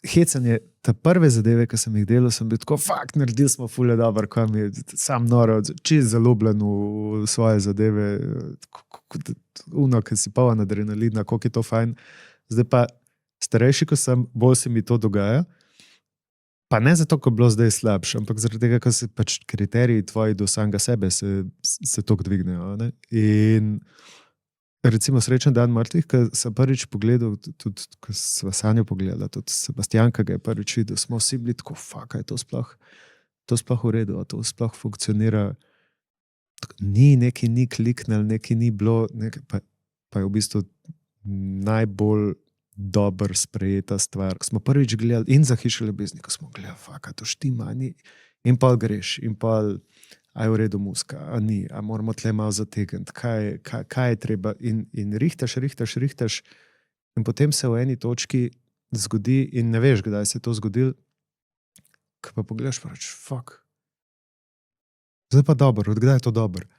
hecanje, te prve zadeve, ki sem jih delal, sem bil tako, naredili smo ful dobro, kam je sam noro, čist zaljubljen v svoje zadeve, ki si poln adrenalina, koliko je to fajn. Zdaj pa starejši, ko sem, bolj se mi to dogaja, pa ne zato, ko je bilo zdaj slabše, ampak zaradi tega, ker se pač kriteriji tvoji do samega sebe se toliko dvignejo. Ne? In recimo Srečen dan mrtvih, ki sem prvič pogledal, tudi ko sva Sanjo pogledala, tudi Sebastian, ki ga je prvič videl, smo vsi bili tako, je to sploh v redu, to sploh funkcionira. Nekaj ni kliknil, nekaj ni bilo, pa je v bistvu najbolj dobro sprejeta stvar. Smo prvič gledali in za Hišo ljubezni, ko smo gledali, to štima, in pa greš, in pa a je v redu muska, a ni, a moramo tle malo zategniti, kaj je treba in rihtaš in potem se v eni točki zgodi in ne veš, kdaj se je to zgodilo, ko pa pogledaš pa reč, zdaj pa dobro, od kdaj je to dobro?